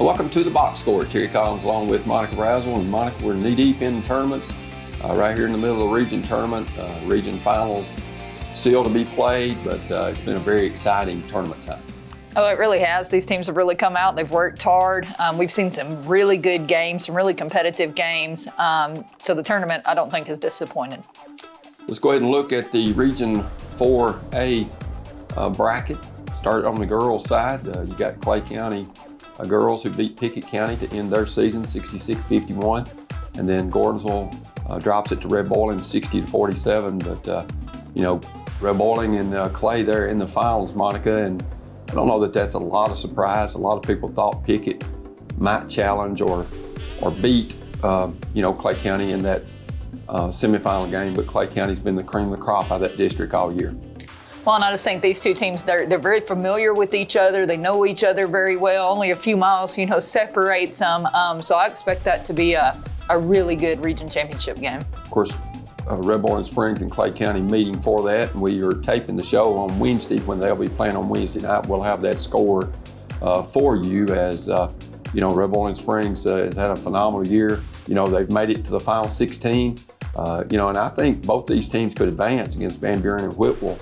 Welcome to the Box Score. Terry Collins along with Monica Braswell. And Monica, we're knee-deep in tournaments right here in the middle of the region tournament. Region finals still to be played, but it's been a very exciting tournament time. Oh, it really has. These teams have really come out. They've worked hard. We've seen some really good games, some really competitive games. So the tournament, I don't think, is disappointed. Let's go ahead and look at the Region 4A bracket. Started on the girls' side. You got Clay County girls who beat Pickett County to end their season 66-51. And then Gordonville drops it to Red Boiling 60-47. But, Red Boiling and Clay there in the finals, Monica. And I don't know that that's a lot of surprise. A lot of people thought Pickett might challenge or beat, Clay County in that semifinal game. But Clay County's been the cream of the crop out of that district all year. Well, and I just think these two teams, they're very familiar with each other. They know each other very well. Only a few miles, separates them. So I expect that to be a really good region championship game. Of course, Red Boiling Springs and Clay County meeting for that. And we are taping the show on Wednesday. When they'll be playing on Wednesday night, we'll have that score for you as, Red Boiling Springs has had a phenomenal year. They've made it to the final 16. And I think both these teams could advance against Van Buren and Whitwell.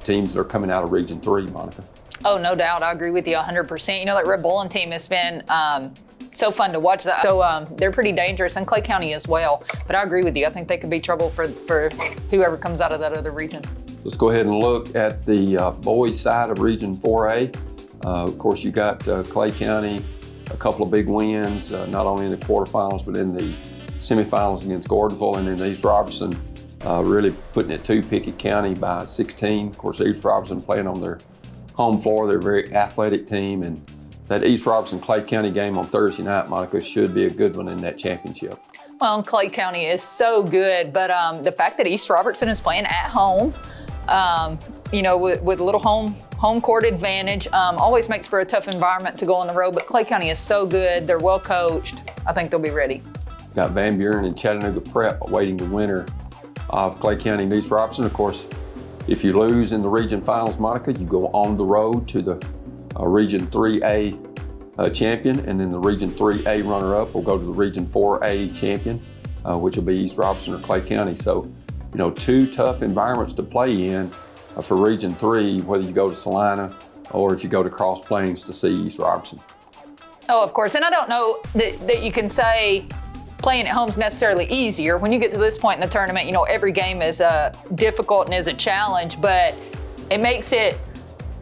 Teams that are coming out of Region 3, Monica. Oh, no doubt. I agree with you 100%. That Red Boiling team has been so fun to watch. So they're pretty dangerous, and Clay County as well. But I agree with you. I think they could be trouble for whoever comes out of that other region. Let's go ahead and look at the boys' side of Region 4A. Of course, you got Clay County, a couple of big wins, not only in the quarterfinals, but in the semifinals against Gordonville, and then East Robertson really putting it to Pickett County by 16. Of course, East Robertson playing on their home floor. They're a very athletic team, and that East Robertson-Clay County game on Thursday night, Monica, should be a good one in that championship. Well, Clay County is so good, but the fact that East Robertson is playing at home, with a little home court advantage, always makes for a tough environment to go on the road, but Clay County is so good. They're well coached. I think they'll be ready. Got Van Buren and Chattanooga Prep awaiting the winner of Clay County and East Robertson. Of course, if you lose in the region finals, Monica, you go on the road to the Region 3A champion, and then the Region 3A runner-up will go to the Region 4A champion, which will be East Robertson or Clay County. So, two tough environments to play in for Region 3, whether you go to Salina or if you go to Cross Plains to see East Robertson. Oh, of course, and I don't know that you can say playing at home is necessarily easier. When you get to this point in the tournament, every game is difficult and is a challenge, but it makes it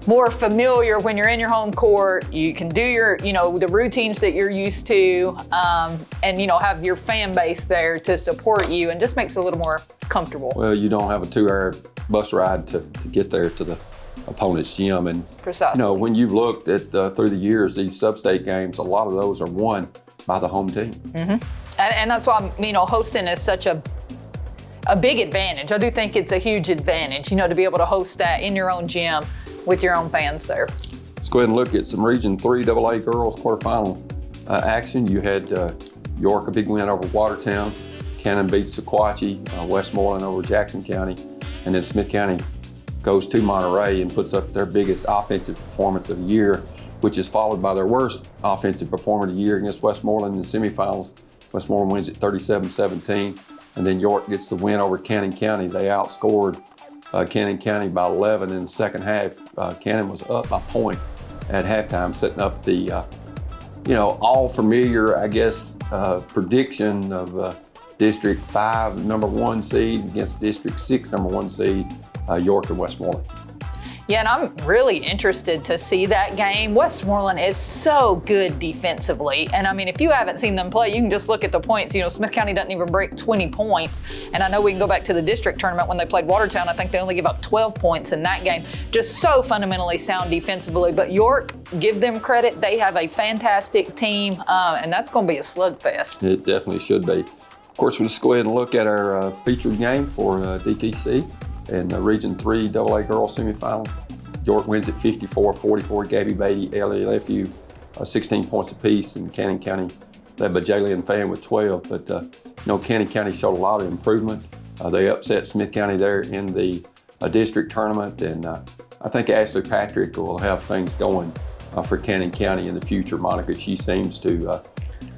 more familiar when you're in your home court. You can do your, the routines that you're used to, and, have your fan base there to support you, and just makes it a little more comfortable. Well, you don't have a 2-hour bus ride to get there to the opponent's gym. And, precisely. When you've looked at through the years, these sub-state games, a lot of those are won by the home team. Mm-hmm. And that's why, hosting is such a big advantage. I do think it's a huge advantage, to be able to host that in your own gym with your own fans there. Let's go ahead and look at some Region 3 AA girls quarterfinal action. You had York, a big win over Watertown. Cannon beats Sequatchie, Westmoreland over Jackson County, and then Smith County goes to Monterey and puts up their biggest offensive performance of the year, which is followed by their worst offensive performer of the year against Westmoreland in the semifinals. Westmoreland wins at 37-17, and then York gets the win over Cannon County. They outscored Cannon County by 11 in the second half. Cannon was up by a point at halftime, setting up the, all familiar, prediction of District 5 number 1 seed against District 6 number 1 seed, York and Westmoreland. Yeah, and I'm really interested to see that game. Westmoreland is so good defensively. And if you haven't seen them play, you can just look at the points. Smith County doesn't even break 20 points. And I know we can go back to the district tournament when they played Watertown. I think they only give up 12 points in that game. Just so fundamentally sound defensively. But York, give them credit. They have a fantastic team, and that's going to be a slugfest. It definitely should be. Of course, we'll just go ahead and look at our featured game for DTC. In the Region 3 AA girls semifinal, York wins at 54-44. Gabby Beatty, LFU, 16 points apiece, and Cannon County led by Jalen Fan with 12. But Cannon County showed a lot of improvement. They upset Smith County there in the district tournament, and I think Ashley Patrick will have things going for Cannon County in the future. Monica, she seems to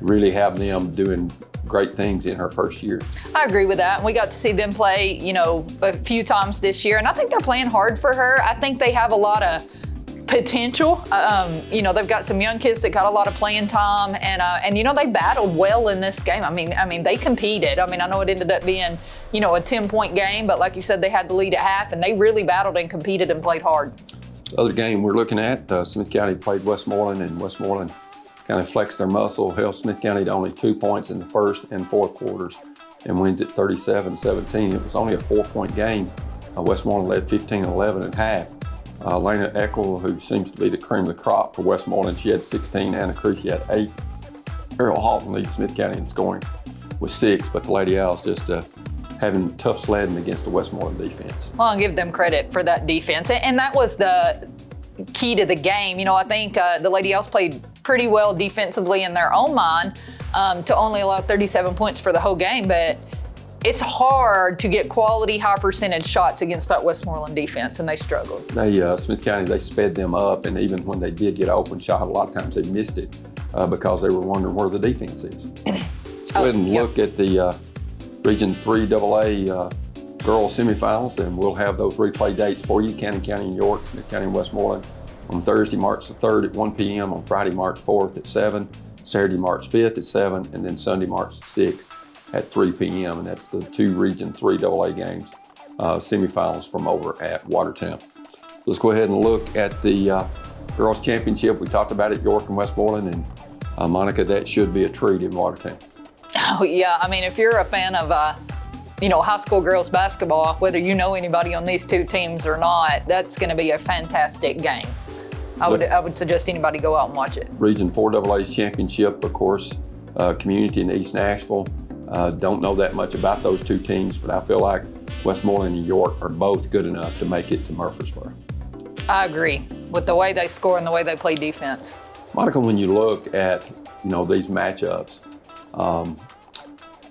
really have them doing great things in her first year. I agree with that. And we got to see them play, a few times this year. And I think they're playing hard for her. I think they have a lot of potential. They've got some young kids that got a lot of playing time, and they battled well in this game. I mean, they competed. I know it ended up being, a 10-point game, but like you said, they had the lead at half, and they really battled and competed and played hard. The other game we're looking at, Smith County played Westmoreland, and Westmoreland kind of flexed their muscle, held Smith County to only 2 points in the first and fourth quarters, and wins at 37-17. It was only a 4-point game. Westmoreland led 15-11 at half. Lena Eckel, who seems to be the cream of the crop for Westmoreland, she had 16. Anna Creasy had 8. Errol Halton leads Smith County in scoring with 6, but the Lady Owls just having tough sledding against the Westmoreland defense. Well, I'll give them credit for that defense, and that was the key to the game. I think the Lady Owls played pretty well defensively in their own mind to only allow 37 points for the whole game, but it's hard to get quality, high percentage shots against that Westmoreland defense, and they struggled. Smith County, they sped them up, and even when they did get an open shot, a lot of times they missed it because they were wondering where the defense is. Let's go ahead and look at the Region 3 AA girls semifinals, and we'll have those replay dates for you. Cannon County and York, Smith County and Westmoreland on Thursday, March the 3rd at 1 p.m., on Friday, March 4th at 7, Saturday, March 5th at 7, and then Sunday, March 6th at 3 p.m., and that's the 2 Region 3 AA games, semifinals from over at Watertown. Let's go ahead and look at the girls championship. We talked about it, York and Westmoreland, and Monica, that should be a treat in Watertown. Oh yeah, if you're a fan of high school girls basketball, whether you know anybody on these two teams or not, that's going to be a fantastic game. I would suggest anybody go out and watch it. Region 4 AA's championship, of course, community in East Nashville. Don't know that much about those two teams, but I feel like Westmoreland and York are both good enough to make it to Murfreesboro. I agree with the way they score and the way they play defense. Monica, when you look at these matchups,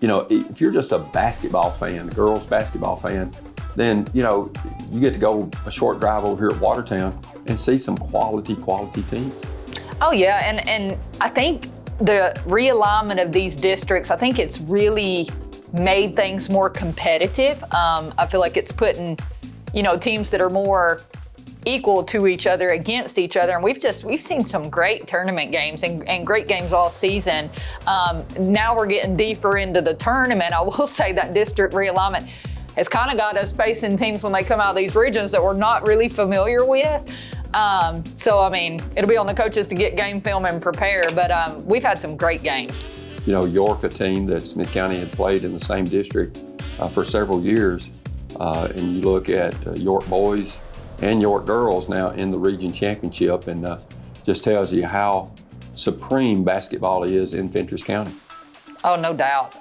if you're just a basketball fan, a girls basketball fan, then you get to go a short drive over here at Watertown and see some quality teams. Oh yeah, and I think the realignment of these districts, I think it's really made things more competitive. I feel like it's putting, teams that are more equal to each other against each other, and we've seen some great tournament games and great games all season. Now we're getting deeper into the tournament. I will say that district realignment has kind of got us facing teams when they come out of these regions that we're not really familiar with. It'll be on the coaches to get game film and prepare, but we've had some great games. York, a team that Smith County had played in the same district for several years, and you look at York boys and York girls now in the region championship, and just tells you how supreme basketball is in Fentress County. Oh, no doubt.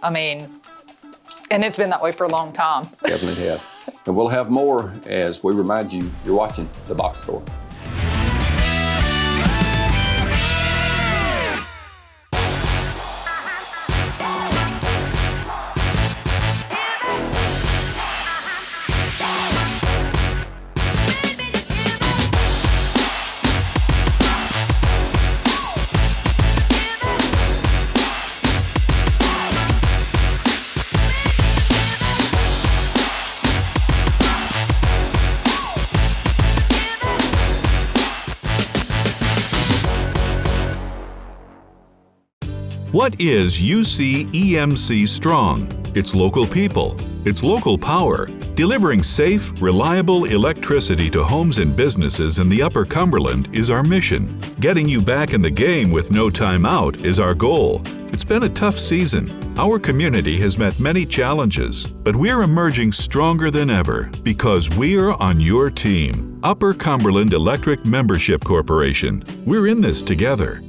And it's been that way for a long time. Definitely has. And we'll have more as we remind you, you're watching The Box Score. What is UC EMC Strong? It's local people. It's local power. Delivering safe, reliable electricity to homes and businesses in the Upper Cumberland is our mission. Getting you back in the game with no time out is our goal. It's been a tough season. Our community has met many challenges, but we're emerging stronger than ever because we're on your team. Upper Cumberland Electric Membership Corporation. We're in this together.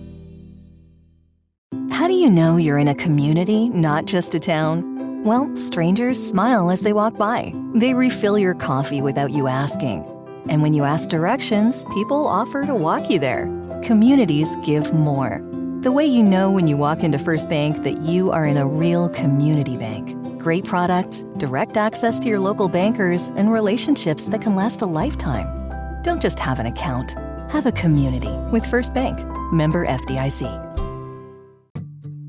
How do you know you're in a community, not just a town? Well, strangers smile as they walk by. They refill your coffee without you asking. And when you ask directions, people offer to walk you there. Communities give more. The way you know when you walk into First Bank that you are in a real community bank. Great products, direct access to your local bankers, and relationships that can last a lifetime. Don't just have an account. Have a community with First Bank. Member FDIC.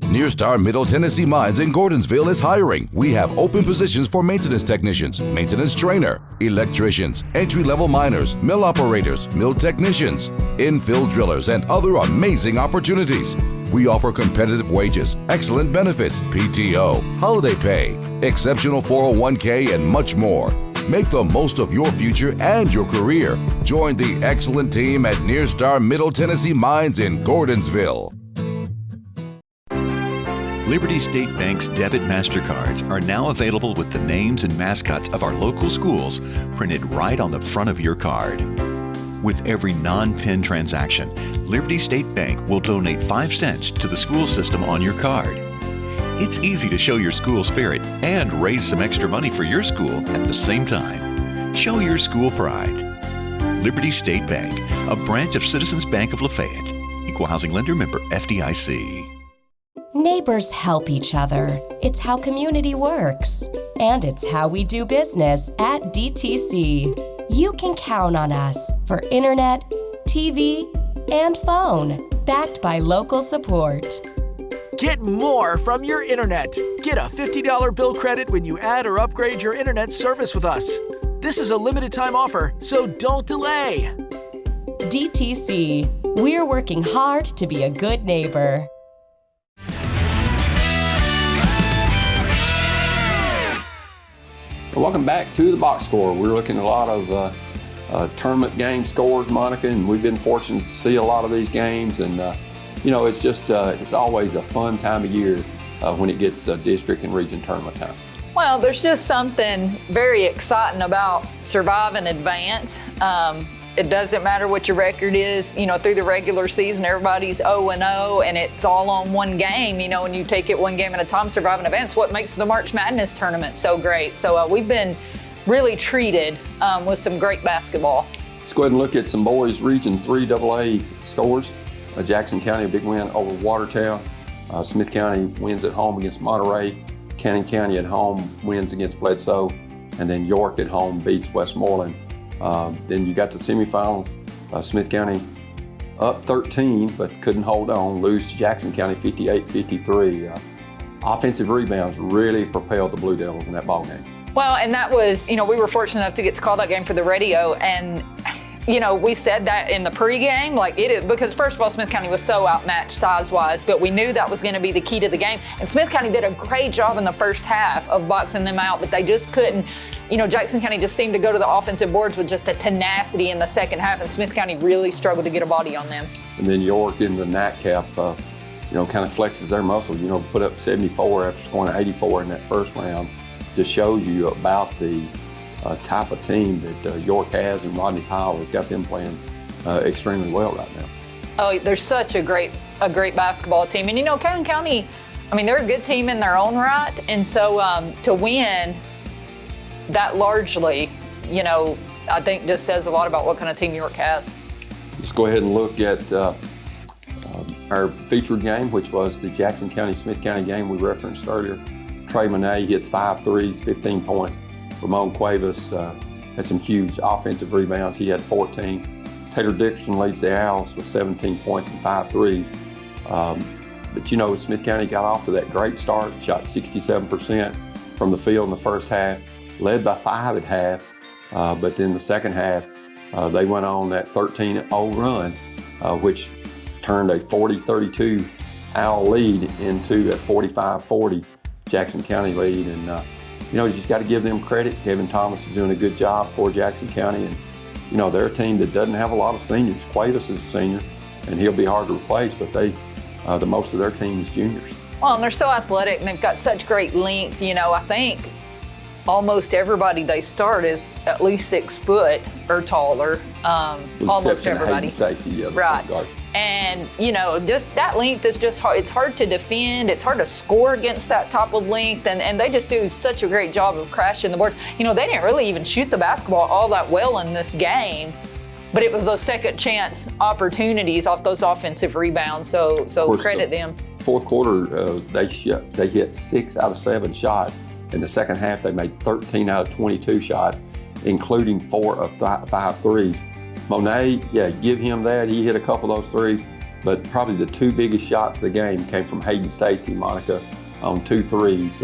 Near Star Middle Tennessee Mines in Gordonsville is hiring. We have open positions for maintenance technicians, maintenance trainer, electricians, entry-level miners, mill operators, mill technicians, infill drillers, and other amazing opportunities. We offer competitive wages, excellent benefits, PTO, holiday pay, exceptional 401k, and much more. Make the most of your future and your career. Join the excellent team at Near Star Middle Tennessee Mines in Gordonsville. Liberty State Bank's debit MasterCards are now available with the names and mascots of our local schools printed right on the front of your card. With every non-PIN transaction, Liberty State Bank will donate 5 cents to the school system on your card. It's easy to show your school spirit and raise some extra money for your school at the same time. Show your school pride. Liberty State Bank, a branch of Citizens Bank of Lafayette. Equal housing lender, member FDIC. Neighbors help each other. It's how community works. And it's how we do business at DTC. You can count on us for internet, TV, and phone, backed by local support. Get more from your internet. Get a $50 bill credit when you add or upgrade your internet service with us. This is a limited time offer, so don't delay. DTC. We're working hard to be a good neighbor. Welcome back to the box score. We're looking at a lot of tournament game scores, Monica, and we've been fortunate to see a lot of these games. And it's just it's always a fun time of year when it gets district and region tournament time. Well, there's just something very exciting about surviving advance. It doesn't matter what your record is, through the regular season, everybody's 0-0 and it's all on one game, and you take it one game at a time, surviving advance. What makes the March Madness tournament so great? So we've been really treated with some great basketball. Let's go ahead and look at some boys Region 3 AA scores. Jackson County, a big win over Watertown. Smith County wins at home against Monterey. Cannon County at home wins against Bledsoe. And then York at home beats Westmoreland. Then you got the semifinals. Smith County up 13, but couldn't hold on, lose to Jackson County 58-53. Offensive rebounds really propelled the Blue Devils in that ball game. Well, and that was, we were fortunate enough to get to call that game for the radio, and we said that in the pregame, because first of all, Smith County was so outmatched size-wise, but we knew that was going to be the key to the game. And Smith County did a great job in the first half of boxing them out, but they just couldn't. Jackson County just seemed to go to the offensive boards with just a tenacity in the second half, and Smith County really struggled to get a body on them. And then York in the nightcap, kind of flexes their muscle. Put up 74 after scoring 84 in that first round. Just shows you about the type of team that York has, and Rodney Powell has got them playing extremely well right now. Oh, they're such a great basketball team. And Cannon County, they're a good team in their own right. And so to win that largely, I think just says a lot about what kind of team York has. Let's go ahead and look at our featured game, which was the Jackson County-Smith County game we referenced earlier. Trey Monet hits 5 threes, 15 points. Ramon Cuevas had some huge offensive rebounds. He had 14. Taylor Dickerson leads the Owls with 17 points and 5 threes. But Smith County got off to that great start, shot 67% from the field in the first half, led by 5 at half. But then the second half, they went on that 13-0 run, which turned a 40-32 Owl lead into a 45-40 Jackson County lead. And you just got to give them credit. Kevin Thomas is doing a good job for Jackson County. And, they're a team that doesn't have a lot of seniors. Cuevas is a senior, and he'll be hard to replace, but the most of their team is juniors. Well, and they're so athletic, and they've got such great length. I think almost everybody they start is at least 6 foot or taller. Almost everybody. Right. And, just that length is just hard. It's hard to defend. It's hard to score against that type of length. And they just do such a great job of crashing the boards. They didn't really even shoot the basketball all that well in this game, but it was those second chance opportunities off those offensive rebounds. So credit them. Fourth quarter, they hit 6 out of 7 shots. In the second half, they made 13 out of 22 shots, including 4 of 5 threes. Monet, yeah, give him that. He hit a couple of those threes, but probably the two biggest shots of the game came from Hayden Stacy, Monica, on 2 threes,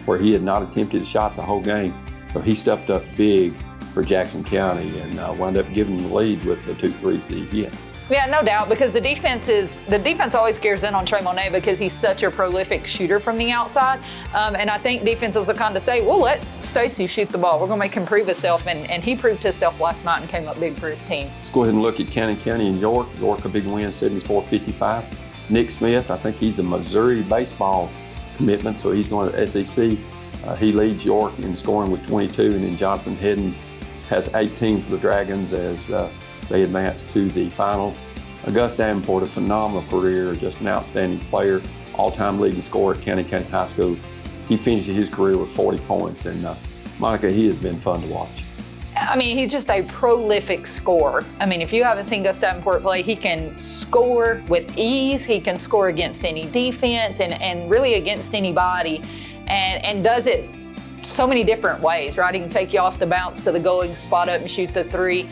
where he had not attempted a shot the whole game. So he stepped up big for Jackson County and wound up giving them the lead with the 2 threes that he hit. Yeah, no doubt, because the defense always gears in on Trey Monet because he's such a prolific shooter from the outside. And I think defenses will kind of say, well, let Stacy shoot the ball. We're going to make him prove himself. And he proved himself last night and came up big for his team. Let's go ahead and look at Cannon County and York. York, a big win, 74-55. Nick Smith, I think he's a Missouri baseball commitment, so he's going to SEC. He leads York in scoring with 22, and then Jonathan Heddens has 18 for the Dragons as they advance to the finals. Gus Davenport, a phenomenal career, just an outstanding player, all-time leading scorer at Cannon County High School. He finishes his career with 40 points, and Monica, he has been fun to watch. I mean, he's just a prolific scorer. I mean, if you haven't seen Gus Davenport play, he can score with ease. He can score against any defense and really against anybody, and does it so many different ways, right? He can take you off the bounce to the goal, he can spot up and shoot the 3.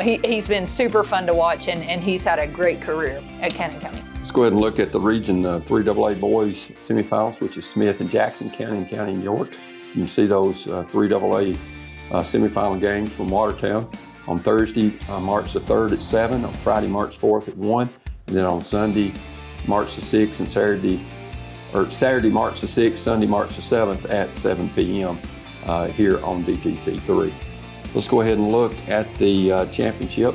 He's been super fun to watch, and he's had a great career at Cannon County. Let's go ahead and look at the Region 3AA boys semifinals, which is Smith and Jackson, Cannon County and York. You can see those 3AA semifinal games from Watertown on Thursday, March the 3rd at 7, on Friday, March 4th at 1, and then on Sunday, March the 6th, and Saturday, March the 6th, Sunday, March the 7th at 7 p.m. Here on DTC 3. Let's go ahead and look at the championship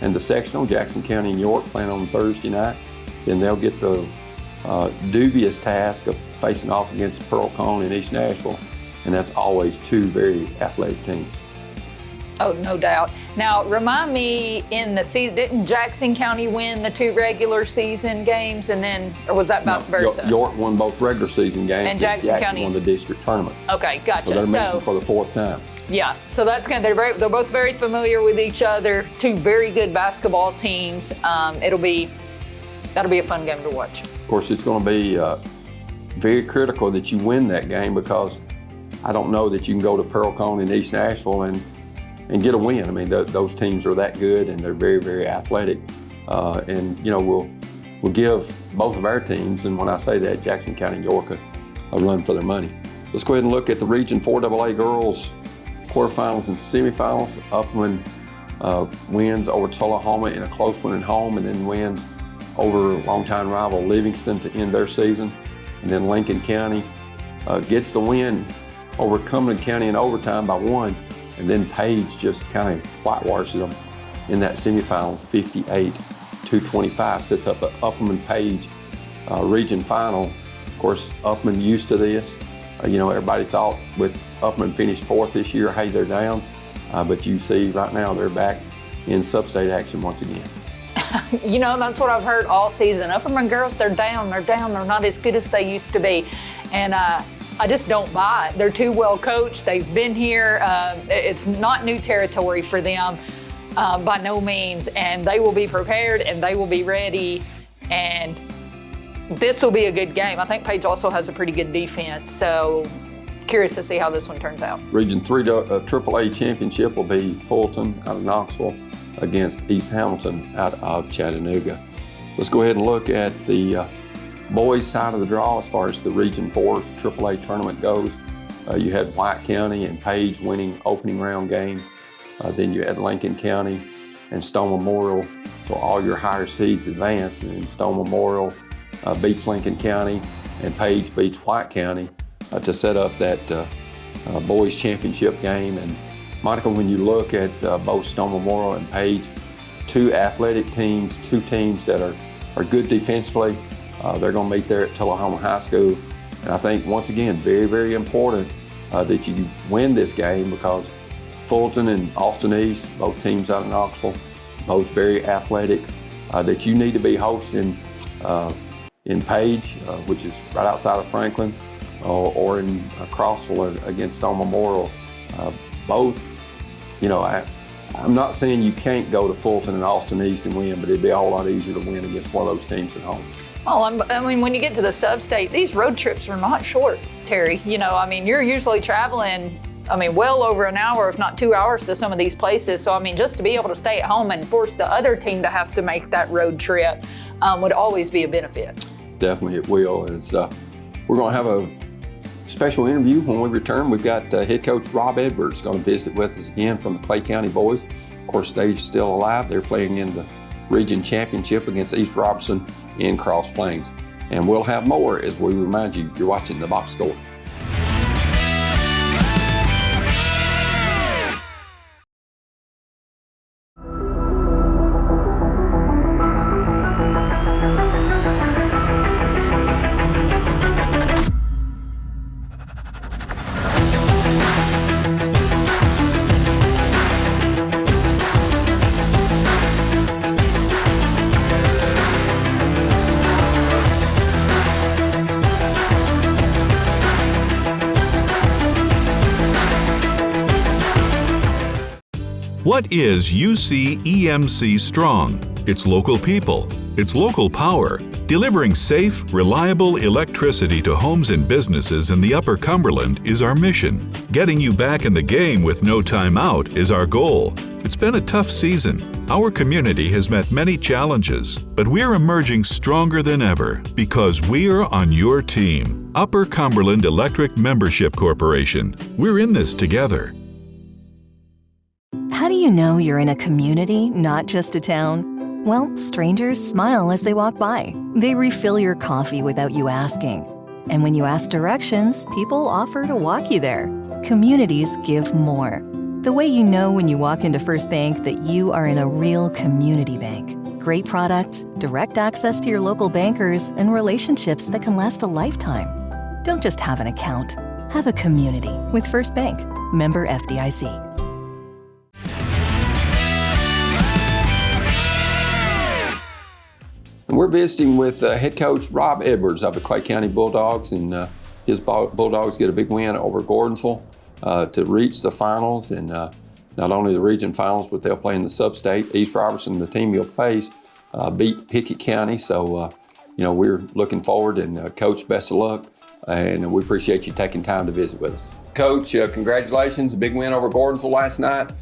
and the sectional. Jackson County and York playing on Thursday night. Then they'll get the dubious task of facing off against Pearl Cone and East Nashville. And that's always 2 very athletic teams. Oh, no doubt. Now, remind me, in the season, didn't Jackson County win the 2 regular season games, and then, or was that vice versa? York won both regular season games, and Jackson County won the district tournament. Okay, gotcha. So they're meeting for the 4th time. Yeah, so that's kind of, they're both very familiar with each other. 2 very good basketball teams. That'll be a fun game to watch. Of course, it's going to be very critical that you win that game, because I don't know that you can go to Pearl Cone and East Nashville and get a win. I mean, those teams are that good, and they're very, very athletic. And you know, we'll give both of our teams, and when I say that, Jackson County and York, a run for their money. Let's go ahead and look at the Region 4AA girls quarterfinals and semifinals. Upland wins over Tullahoma in a close one at home, and then wins over longtime rival Livingston to end their season. And then Lincoln County gets the win over Cumberland County in overtime by 1. And then Page just kind of whitewashes them in that semifinal, 58-25, sets up an Upland Page region final. Of course, Upland used to this. You know, everybody thought with Upland finished 4th this year, hey, they're down. But you see right now they're back in sub-state action once again. You know, that's what I've heard all season. Upperman girls, they're down, they're not as good as they used to be. And I just don't buy it. They're too well coached. They've been here. It's not new territory for them by no means. And they will be prepared and they will be ready. And this will be a good game. I think Page also has a pretty good defense. So curious to see how this one turns out. Region 3 AAA championship will be Fulton out of Knoxville against East Hamilton out of Chattanooga. Let's go ahead and look at the boys side of the draw as far as the Region 4 AAA tournament goes. You had White County and Page winning opening round games. Then you had Lincoln County and Stone Memorial. So all your higher seeds advanced, and then Stone Memorial beats Lincoln County and Page beats White County to set up that boys championship game. And Monica, when you look at both Stone Memorial and Page, 2 athletic teams, 2 teams that are good defensively. They're going to meet there at Tullahoma High School. And I think, once again, very, very important that you win this game, because Fulton and Austin East, both teams out of Knoxville, both very athletic, that you need to be hosting in Page, which is right outside of Franklin, or in Crossville against Stone Memorial. Both, you know, I'm not saying you can't go to Fulton and Austin East and win, but it'd be a whole lot easier to win against one of those teams at home. Well, I mean, when you get to the sub-state, these road trips are not short, Terry. You know, I mean, you're usually traveling well over an hour, if not 2 hours to some of these places. So, just to be able to stay at home and force the other team to have to make that road trip would always be a benefit. Definitely it will. We're going to have a special interview when we return. We've got head coach Rob Edwards going to visit with us again from the Clay County boys. Of course, they're still alive. They're playing in the region championship against East Robertson in Cross Plains. And we'll have more as we remind you, you're watching The Box Score. What is UC EMC Strong? It's local people. It's local power. Delivering safe, reliable electricity to homes and businesses in the Upper Cumberland is our mission. Getting you back in the game with no time out is our goal. It's been a tough season. Our community has met many challenges, but we're emerging stronger than ever because we're on your team. Upper Cumberland Electric Membership Corporation. We're in this together. How do you know you're in a community, not just a town? Well, strangers smile as they walk by. They refill your coffee without you asking. And when you ask directions, people offer to walk you there. Communities give more. The way you know when you walk into First Bank that you are in a real community bank. Great products, direct access to your local bankers, and relationships that can last a lifetime. Don't just have an account. Have a community with First Bank. Member FDIC. And we're visiting with head coach Rob Edwards of the Clay County Bulldogs, and his Bulldogs get a big win over Gordonville to reach the finals, and not only the region finals, but they'll play in the sub-state. East Robertson, the team you'll face, beat Pickett County, so we're looking forward, and Coach, best of luck, and we appreciate you taking time to visit with us. Coach, congratulations, a big win over Gordonville last night.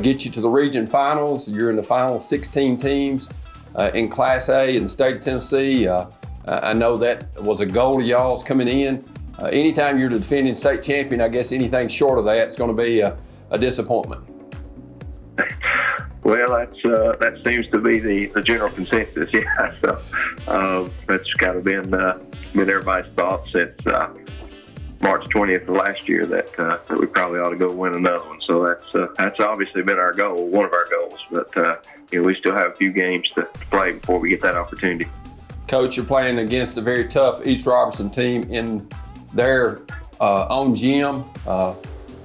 Get you to the region finals. You're in the final 16 teams. In Class A in the state of Tennessee. I know that was a goal of y'all's coming in. Anytime you're the defending state champion, I guess anything short of that is going to be a disappointment. Well, that seems to be the general consensus, yeah. So that's kind of been everybody's thought since March 20th of last year that we probably ought to go win another one. So that's obviously been our goal, one of our goals. But we still have a few games to play before we get that opportunity. Coach, you're playing against a very tough East Robertson team in their own gym,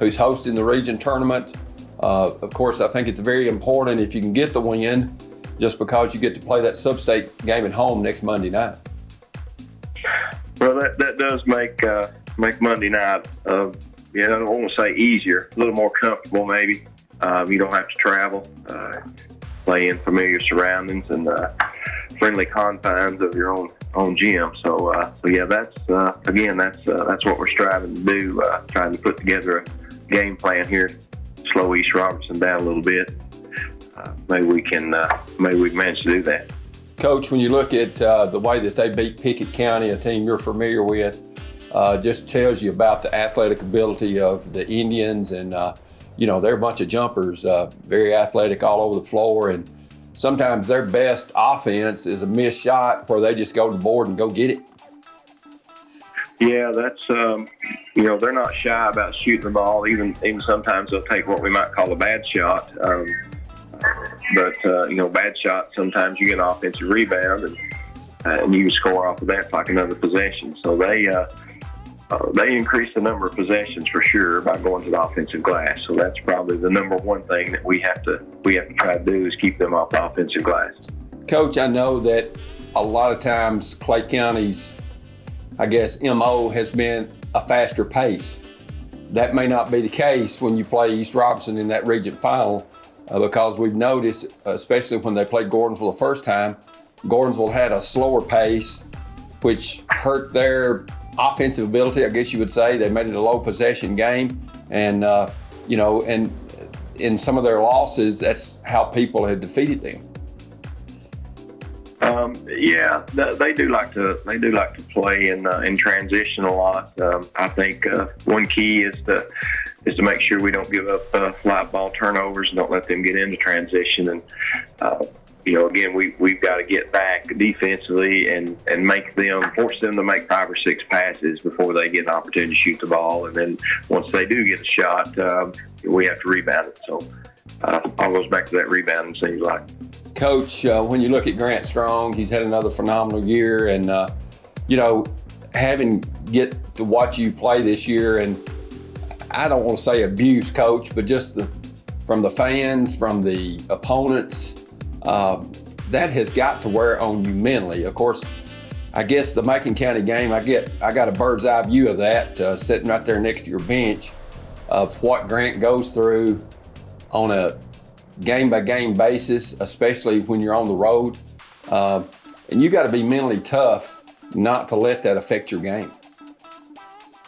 who's hosting the region tournament. Of course, I think it's very important if you can get the win, just because you get to play that sub-state game at home next Monday night. Well, that does make Monday night, I don't want to say easier, a little more comfortable maybe. You don't have to travel, play in familiar surroundings and friendly confines of your own gym. So yeah, that's what we're striving to do, trying to put together a game plan here, slow East Robertson down a little bit. Maybe we can manage to do that. Coach, when you look at the way that they beat Pickett County, a team you're familiar with, just tells you about the athletic ability of the Indians, and they're a bunch of jumpers, very athletic all over the floor, and sometimes their best offense is a missed shot where they just go to the board and go get it. Yeah, that's they're not shy about shooting the ball. Even sometimes they'll take what we might call a bad shot. But bad shots, sometimes you get an offensive rebound and you can score off of that like another possession. So they increase the number of possessions for sure by going to the offensive glass. So that's probably the number one thing that we have to try to do is keep them off the offensive glass. Coach, I know that a lot of times Clay County's, MO has been a faster pace. That may not be the case when you play East Robertson in that region final, because we've noticed, especially when they played Gordonville the first time, Gordonville had a slower pace, which hurt their offensive ability, I guess you would say. They made it a low possession game. And, and in some of their losses, that's how people had defeated them. They do like to play in transition a lot. I think one key is to make sure we don't give up live ball turnovers and don't let them get into transition. And again, we've got to get back defensively and force them to make 5 or 6 passes before they get an opportunity to shoot the ball. And then once they do get a shot, we have to rebound it. So all goes back to that rebounding, seems like. Coach, when you look at Grant Strong, he's had another phenomenal year, and get to watch you play this year, and I don't want to say abuse, Coach, but just from the fans, from the opponents, that has got to wear on you mentally. Of course, I guess the Macon County game, I got a bird's eye view of that, sitting right there next to your bench, of what Grant goes through on a game-by-game basis, especially when you're on the road. And you got to be mentally tough not to let that affect your game.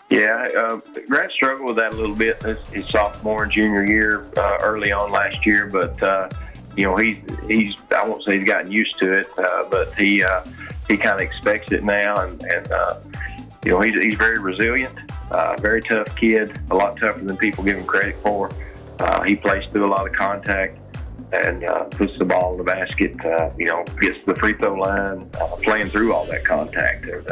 Yeah, Grant struggled with that a little bit his sophomore and junior year, early on last year, but he's I won't say he's gotten used to it, but he kind of expects it now, and he's very resilient, very tough kid, a lot tougher than people give him credit for. He plays through a lot of contact and puts the ball in the basket, gets to the free throw line, playing through all that contact. And,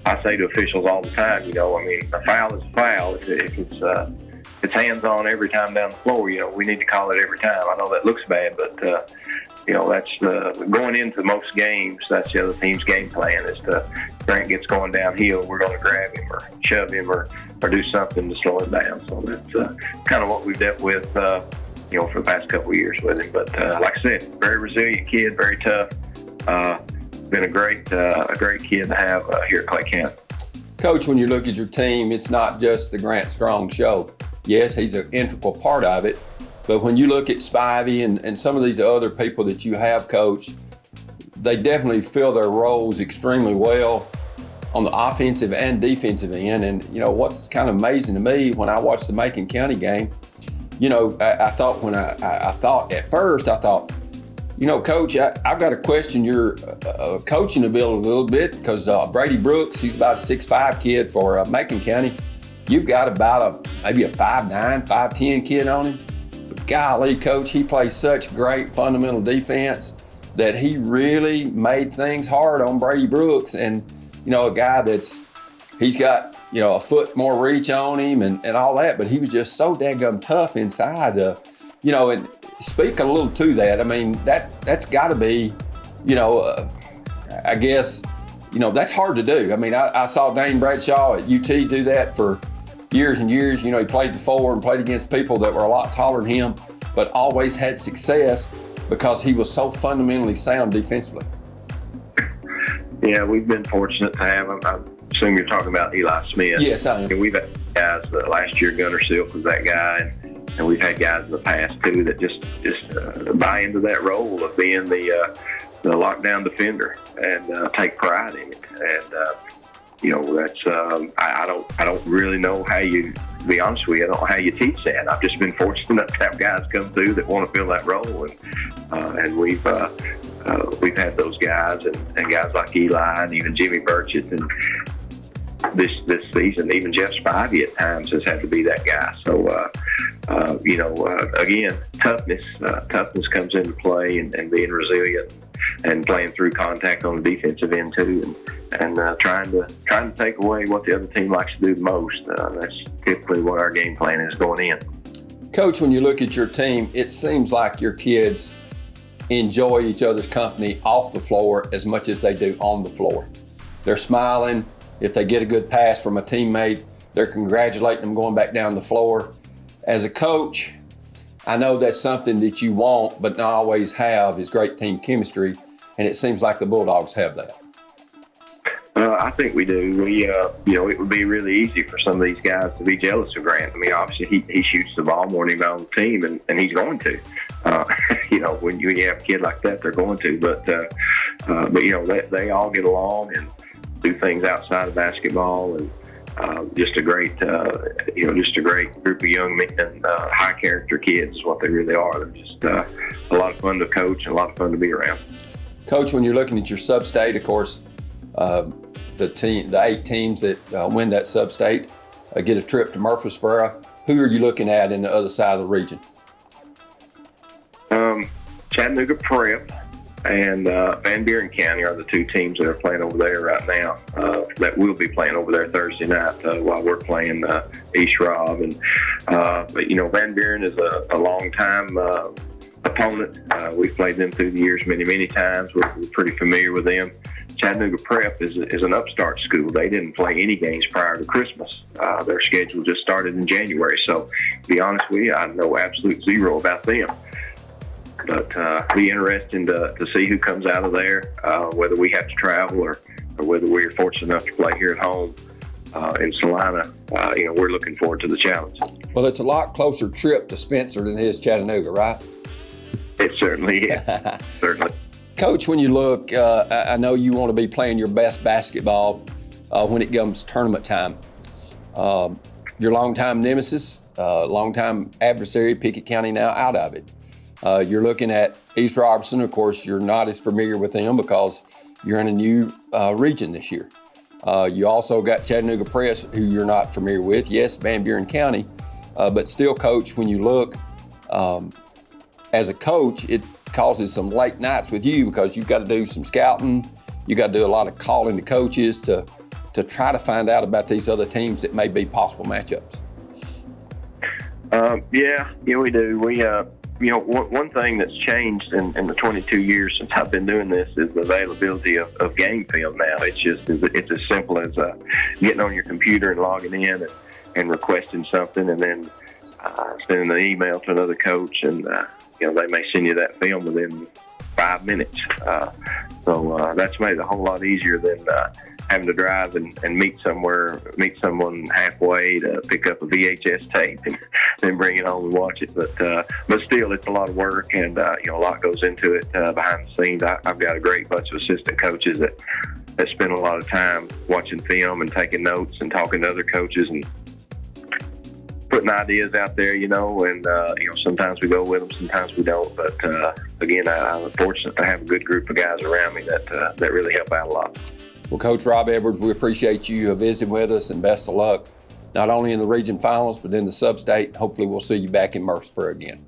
I say to officials all the time, a foul is a foul. If it's hands-on every time down the floor, we need to call it every time. I know that looks bad, but, that's going into most games, that's the other team's game plan is Grant gets going downhill, we're going to grab him or shove him or do something to slow him down. So that's kind of what we've dealt with, for the past couple of years with him. But like I said, very resilient kid, very tough. Been a great kid to have here at Clay County. Coach, when you look at your team, it's not just the Grant Strong show. Yes, he's an integral part of it, but when you look at Spivey and some of these other people that you have, Coach, they definitely fill their roles extremely well on the offensive and defensive end. And, what's kind of amazing to me when I watched the Macon County game, I thought at first, Coach, I've got to question your coaching ability a little bit because Brady Brooks, he's about a 6'5" kid for Macon County. You've got about maybe a 5'9", 5'10" kid on him. But golly, Coach, he plays such great fundamental defense that he really made things hard on Brady Brooks. And, a guy he's got, a foot more reach on him and all that, but he was just so daggum tough inside. And speak a little to that. I mean, that's got to be, I guess, that's hard to do. I mean, I saw Dane Bradshaw at UT do that for years and years. He played the 4 and played against people that were a lot taller than him, but always had success because he was so fundamentally sound defensively. Yeah, we've been fortunate to have him. I assume you're talking about Eli Smith. Yes, I am. And we've had guys last year. Gunnar Silk was that guy, and we've had guys in the past too that just buy into that role of being the lockdown defender and take pride in it. And that's I don't really know how you. To be honest with you, I don't know how you teach that. I've just been fortunate enough to have guys come through that want to fill that role, and we've had those guys and guys like Eli and even Jimmy Burchett and this season, even Jeff Spivey at times has had to be that guy. So, again, toughness comes into play and being resilient and playing through contact on the defensive end too, and trying to take away what the other team likes to do the most. That's typically what our game plan is going in. Coach, when you look at your team, it seems like your kids enjoy each other's company off the floor as much as they do on the floor. They're smiling. If they get a good pass from a teammate, they're congratulating them going back down the floor. As a coach, I know that's something that you want but not always have is great team chemistry, and it seems like the Bulldogs have that. I think we do. It would be really easy for some of these guys to be jealous of Grant. I mean, obviously he shoots the ball more than anybody on the team, and he's going to. When you have a kid like that, they're going to. But they all get along and do things outside of basketball, and Just a great, just a great group of young men, high character kids is what they really are. They're just a lot of fun to coach and a lot of fun to be around. Coach, when you're looking at your sub-state, of course, the 8 teams that win that sub-state get a trip to Murfreesboro. Who are you looking at in the other side of the region? Chattanooga Prep and Van Buren County are the 2 teams that are playing over there right now. That will be playing over there Thursday night while we're playing East Robb. But Van Buren is a long-time opponent. We've played them through the years many times. We're pretty familiar with them. Chattanooga Prep is an upstart school. They didn't play any games prior to Christmas. Their schedule just started in January. So, to be honest with you, I know absolute zero about them. But be interesting to see who comes out of there, whether we have to travel or whether we're fortunate enough to play here at home in Salina. We're looking forward to the challenge. Well, it's a lot closer trip to Spencer than it is Chattanooga, right? It certainly is. Certainly. Coach, when you look, I know you want to be playing your best basketball when it comes tournament time. Your longtime nemesis, longtime adversary, Pickett County, now out of it. You're looking at East Robertson. Of course, you're not as familiar with them because you're in a new region this year. You also got Chattanooga Press, who you're not familiar with. Yes, Van Buren County, but still, Coach, when you look, as a coach, it causes some late nights with you because you've got to do some scouting. You got to do a lot of calling to coaches to try to find out about these other teams that may be possible matchups. Yeah, we do. One thing that's changed in the 22 years since I've been doing this is the availability of game film now. It's as simple as getting on your computer and logging in and requesting something, and then sending an email to another coach, and they may send you that film within 5 minutes. So that's made it a whole lot easier than having to drive and meet someone halfway to pick up a VHS tape and then bring it home and watch it. But still, it's a lot of work, and a lot goes into it behind the scenes. I've got a great bunch of assistant coaches that spend a lot of time watching film and taking notes and talking to other coaches and putting ideas out there, and sometimes we go with them, sometimes we don't. But again, I'm fortunate to have a good group of guys around me that really help out a lot. Well, Coach Rob Edwards, we appreciate you visiting with us, and best of luck, not only in the region finals, but in the sub-state. Hopefully we'll see you back in Murfreesboro again.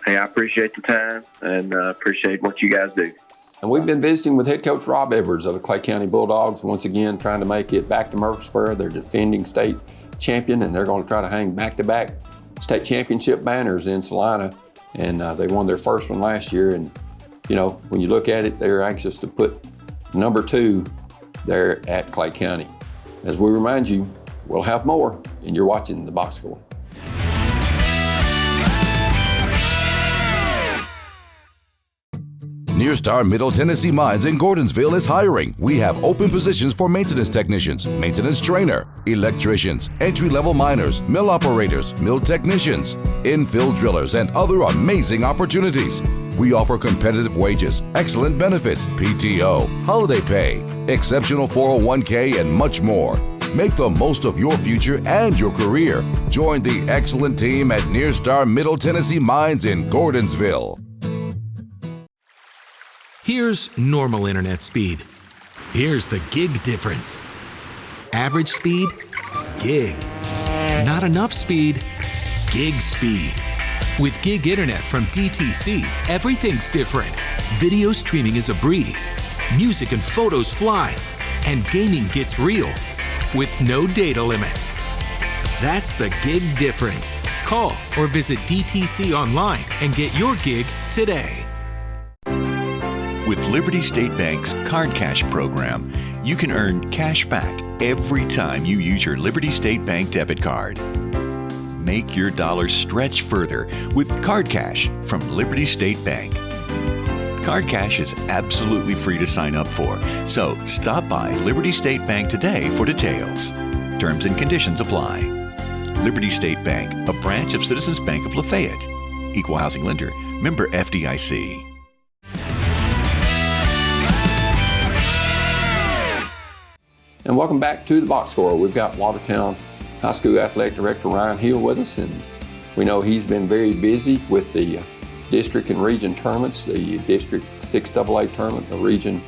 Hey, I appreciate the time and appreciate what you guys do. And we've been visiting with head coach Rob Edwards of the Clay County Bulldogs, once again trying to make it back to Murfreesboro. They're defending state champion, and they're going to try to hang back-to-back state championship banners in Salina. And they won their first one last year. And, when you look at it, they're anxious to put number 2 there at Clay County. As we remind you, we'll have more, and you're watching the Box Score. Nearstar Middle Tennessee Mines in Gordonsville is hiring. We have open positions for maintenance technicians, maintenance trainer, electricians, entry-level miners, mill operators, mill technicians, infill drillers, and other amazing opportunities. We offer competitive wages, excellent benefits, PTO, holiday pay, exceptional 401k, and much more. Make the most of your future and your career. Join the excellent team at Nearstar Middle Tennessee Mines in Gordonsville. Here's normal internet speed. Here's the gig difference. Average speed, gig. Not enough speed, gig speed. With gig internet from DTC, everything's different. Video streaming is a breeze. Music and photos fly. And gaming gets real. With no data limits. That's the gig difference. Call or visit DTC online and get your gig today. With Liberty State Bank's Card Cash program, you can earn cash back every time you use your Liberty State Bank debit card. Make your dollars stretch further with Card Cash from Liberty State Bank. Card Cash is absolutely free to sign up for, so stop by Liberty State Bank today for details. Terms and conditions apply. Liberty State Bank, a branch of Citizens Bank of Lafayette. Equal housing lender, member FDIC. And welcome back to the Box Score. We've got Watertown High School Athletic Director Ryan Hill with us, and we know he's been very busy with the district and region tournaments, the District 6AA tournament, the Region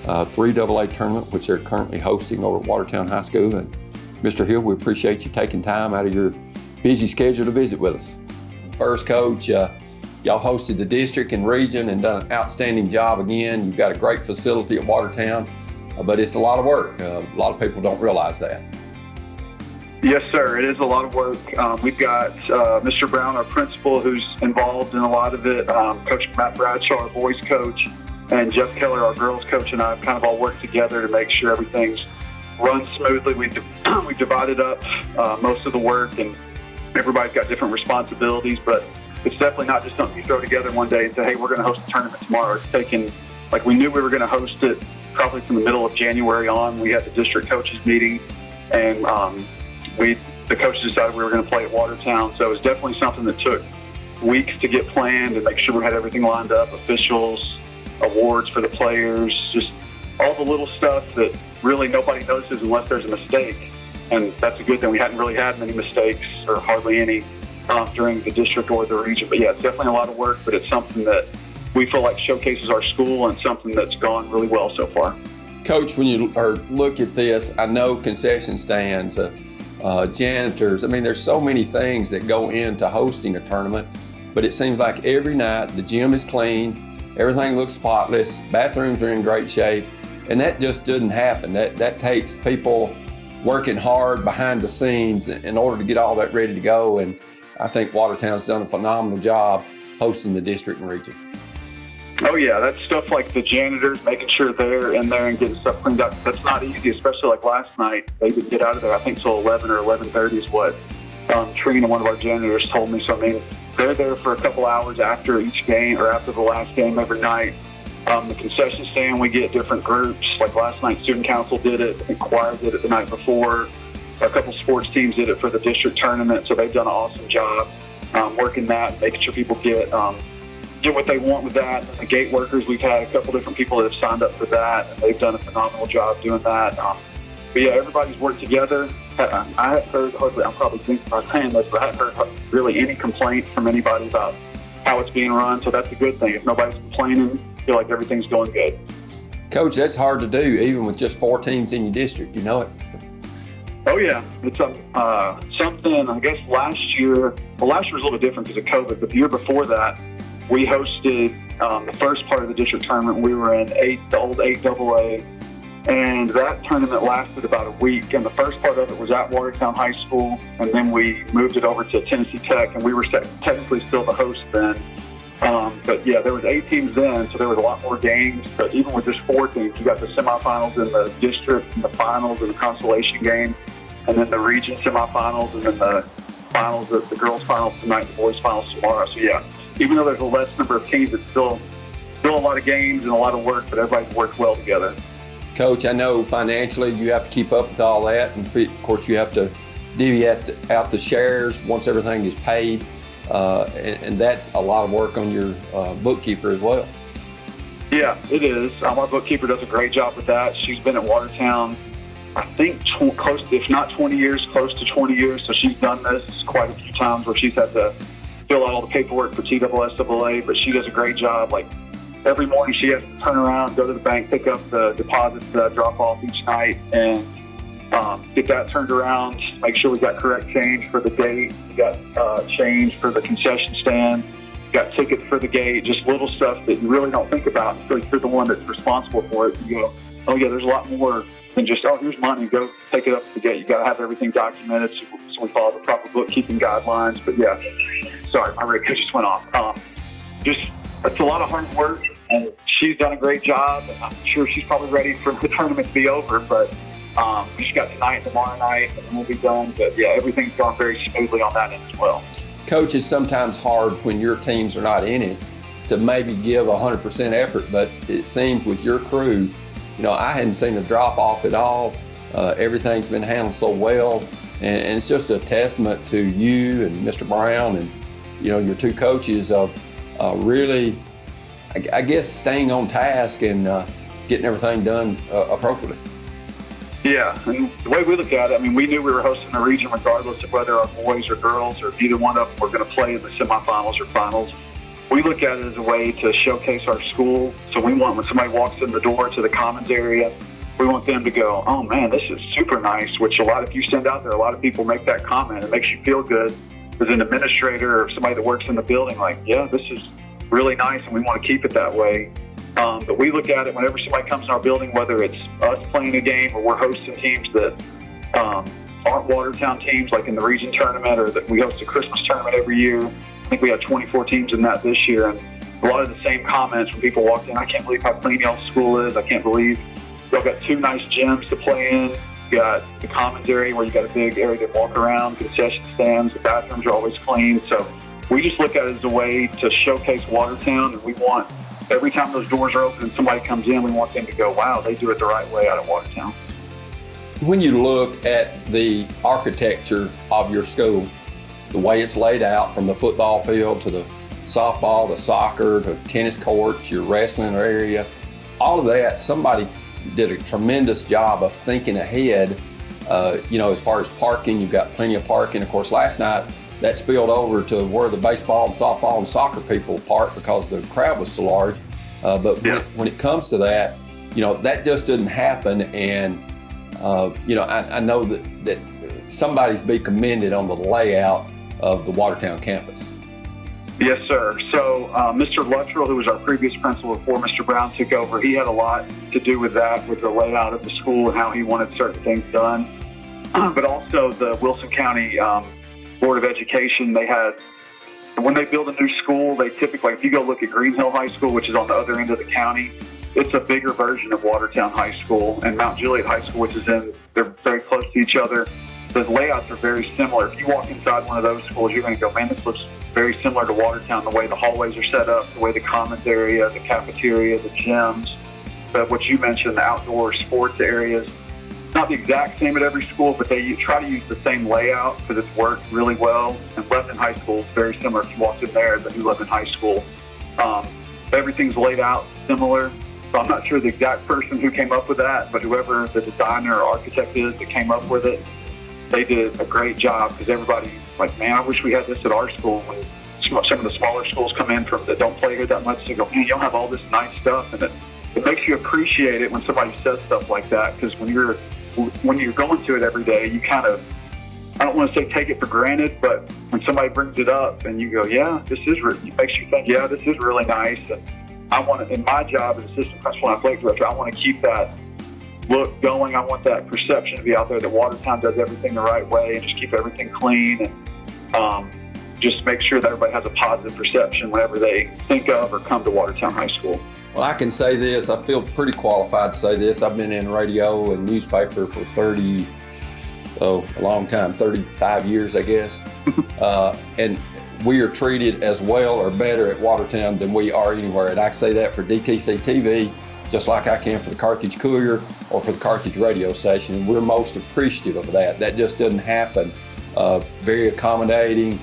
3AA tournament, which they're currently hosting over at Watertown High School. And Mr. Hill, we appreciate you taking time out of your busy schedule to visit with us. First, Coach, y'all hosted the district and region and done an outstanding job again. You've got a great facility at Watertown, but it's a lot of work. A lot of people don't realize that. Yes, sir. It is a lot of work. We've got Mr. Brown, our principal, who's involved in a lot of it. Coach Matt Bradshaw, our boys coach, and Jeff Keller, our girls coach, and I have kind of all worked together to make sure everything's run smoothly. We divided up most of the work, and everybody's got different responsibilities, but it's definitely not just something you throw together one day and say, hey, we're going to host a tournament tomorrow. It's taken, like, we knew we were going to host it probably from the middle of January on. We had the district coaches meeting, and the coaches decided we were going to play at Watertown. So it was definitely something that took weeks to get planned and make sure we had everything lined up, officials, awards for the players, just all the little stuff that really nobody notices unless there's a mistake. And that's a good thing. We hadn't really had many mistakes, or hardly any, during the district or the region. But yeah, it's definitely a lot of work, but it's something that we feel like showcases our school and something that's gone really well so far. Coach, when you look at this, I know concession stands, janitors, I mean, there's so many things that go into hosting a tournament, but it seems like every night the gym is clean, everything looks spotless, bathrooms are in great shape, and that just doesn't happen. That takes people working hard behind the scenes in order to get all that ready to go, and I think Watertown's done a phenomenal job hosting the district and region. Oh yeah, that's stuff like the janitors, making sure they're in there and getting stuff cleaned up. That's not easy, especially like last night. They didn't get out of there, I think, till 11 or 11:30 is what Trina, one of our janitors, told me. So, I mean, they're there for a couple hours after each game or after the last game every night. The concession stand, we get different groups. Like last night, Student Council did it, and Choir did it the night before. A couple sports teams did it for the district tournament, so they've done an awesome job working that, making sure people get what they want with that. The gate workers, we've had a couple different people that have signed up for that, and they've done a phenomenal job doing that. But yeah, everybody's worked together. I haven't heard, hardly, I'm probably thinking about saying this, but I haven't heard really any complaints from anybody about how it's being run, so that's a good thing. If nobody's complaining, I feel like everything's going good. Coach, that's hard to do, even with just 4 teams in your district, you know it. Oh yeah, it's something, I guess last year was a little bit different because of COVID, but the year before that, we hosted the first part of the district tournament. We were in the old 8AA, and that tournament lasted about a week. And the first part of it was at Watertown High School, and then we moved it over to Tennessee Tech, and we were technically still the host then. But yeah, there was 8 teams then, so there was a lot more games. But even with just 4 teams, you got the semifinals in the district, and the finals, and the consolation game, and then the region semifinals, and then the finals, the girls' finals tonight, the boys' finals tomorrow. So yeah, even though there's a less number of teams, it's still a lot of games and a lot of work, but everybody's worked well together. Coach, I know financially you have to keep up with all that, and of course you have to divvy out the shares once everything is paid, and that's a lot of work on your bookkeeper as well. Yeah, it is. Our bookkeeper does a great job with that. She's been at Watertown, I think, close, if not 20 years, close to 20 years, so she's done this quite a few times where she's had to fill out all the paperwork for TSSAA, but she does a great job. Like every morning she has to turn around, go to the bank, pick up the deposits that I drop off each night, and get that turned around, make sure we got correct change for the gate, we got change for the concession stand, got tickets for the gate, just little stuff that you really don't think about until you're the one that's responsible for it. You go, oh yeah, there's a lot more than just, oh, here's money, go take it up to the gate. You got to have everything documented, so we follow the proper bookkeeping guidelines. But yeah, sorry, my radio just went off. It's a lot of hard work, and she's done a great job. And I'm sure she's probably ready for the tournament to be over, but she's got tonight and tomorrow night, and we'll be done. But yeah, everything's gone very smoothly on that end as well. Coach, it's sometimes hard when your teams are not in it to maybe give 100% effort, but it seems with your crew, you know, I hadn't seen a drop off at all. Everything's been handled so well, and it's just a testament to you and Mr. Brown and, you know, your 2 coaches of really, I guess, staying on task and getting everything done appropriately. Yeah, and the way we look at it, I mean, we knew we were hosting the region regardless of whether our boys or girls or either one of them were going to play in the semifinals or finals. We look at it as a way to showcase our school. So we want, when somebody walks in the door to the commons area, we want them to go, oh man, this is super nice, which if you send out there, a lot of people make that comment. It makes you feel good as an administrator or somebody that works in the building, like, yeah, this is really nice and we want to keep it that way. But we look at it whenever somebody comes in our building, whether it's us playing a game or we're hosting teams that aren't Watertown teams, like in the region tournament, or that we host a Christmas tournament every year. I think we had 24 teams in that this year, and a lot of the same comments when people walked in. I can't believe how clean y'all's school is. I can't believe y'all got 2 nice gyms to play in. You got the commons area where you got a big area to walk around, concession stands, the bathrooms are always clean. So we just look at it as a way to showcase Watertown, and we want every time those doors are open and somebody comes in, we want them to go, wow, they do it the right way out of Watertown. When you look at the architecture of your school, the way it's laid out from the football field to the softball, the soccer, to tennis courts, your wrestling area, all of that, somebody did a tremendous job of thinking ahead. As far as parking, you've got plenty of parking. Of course, last night, that spilled over to where the baseball and softball and soccer people park because the crowd was so large. But when it comes to that, that just didn't happen. And, I know that somebody's be commended on the layout of the Watertown campus. Yes, sir. So Mr. Luttrell, who was our previous principal before Mr. Brown took over, he had a lot to do with that, with the layout of the school and how he wanted certain things done. But also the Wilson County Board of Education, when they build a new school, they typically, if you go look at Green Hill High School, which is on the other end of the county, it's a bigger version of Watertown High School, and Mount Juliet High School, which is they're very close to each other. The layouts are very similar. If you walk inside one of those schools, you're going to go, man, this looks very similar to Watertown, the way the hallways are set up, the way the commons area, the cafeteria, the gyms, what you mentioned, the outdoor sports areas. Not the exact same at every school, but they try to use the same layout because it's worked really well. And Lebanon High School is very similar. If you walked in there, the new Lebanon High School, everything's laid out similar. So I'm not sure the exact person who came up with that, but whoever the designer or architect is that came up with it, they did a great job because everybody's like, man, I wish we had this at our school. When some of the smaller schools come in that don't play here that much, they go, man, you don't have all this nice stuff. And it makes you appreciate it when somebody says stuff like that, because when you're going to it every day, you kind of, I don't want to say take it for granted, but when somebody brings it up and you go, yeah, it makes you think, yeah, this is really nice. And I want to, in my job as assistant principal and athletic director, I want to keep that look going. I want that perception to be out there that Watertown does everything the right way and just keep everything clean and just make sure that everybody has a positive perception whenever they think of or come to Watertown High School. Well, I can say this. I feel pretty qualified to say this. I've been in radio and newspaper for a long time, 35 years, I guess. And we are treated as well or better at Watertown than we are anywhere. And I can say that for DTC TV, just like I can for the Carthage Courier or for the Carthage radio station. And we're most appreciative of that. That just doesn't happen. Very accommodating,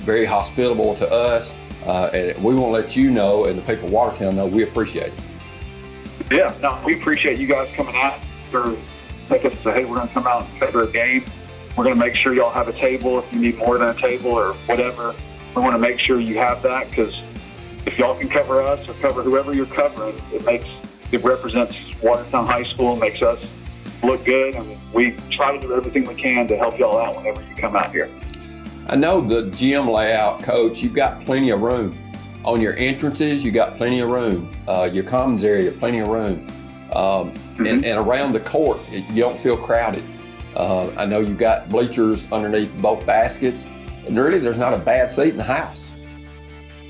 very hospitable to us. And we want to let you know, and the people of Watertown know, we appreciate it. Yeah, no, we appreciate you guys coming out for make us say, hey, we're going to come out and cover a game. We're going to make sure y'all have a table if you need more than a table or whatever. We want to make sure you have that, because if y'all can cover us or cover whoever you're covering, it represents Watertown High School, makes us look good, and we try to do everything we can to help y'all out whenever you come out here. I know the gym layout, Coach, you've got plenty of room. On your entrances, you got plenty of room. Your commons area, plenty of room. And around the court, you don't feel crowded. I know you've got bleachers underneath both baskets, and really there's not a bad seat in the house.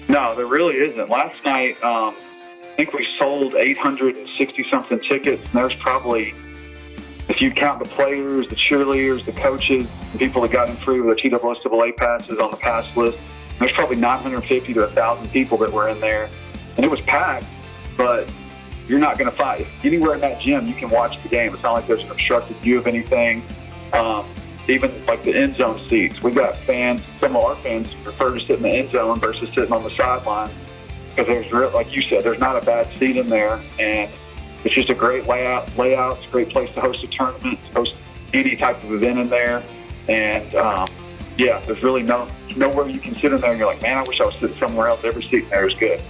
No, there really isn't. Last night, I think we sold 860-something tickets, and there's probably, if you count the players, the cheerleaders, the coaches, the people that got in free with their TSSAA passes on the pass list, there's probably 950 to 1,000 people that were in there. And it was packed, but you're not going to find, anywhere in that gym, you can watch the game. It's not like there's an obstructed view of anything. Even like the end zone seats. We've got fans, some of our fans prefer to sit in the end zone versus sitting on the sideline, because there's, like you said, there's not a bad seat in there. And It's just a great layout. It's a great place to host a tournament, to host any type of event in there. And, there's really nowhere you can sit in there and you're like, man, I wish I was sitting somewhere else. Every seat in there is good.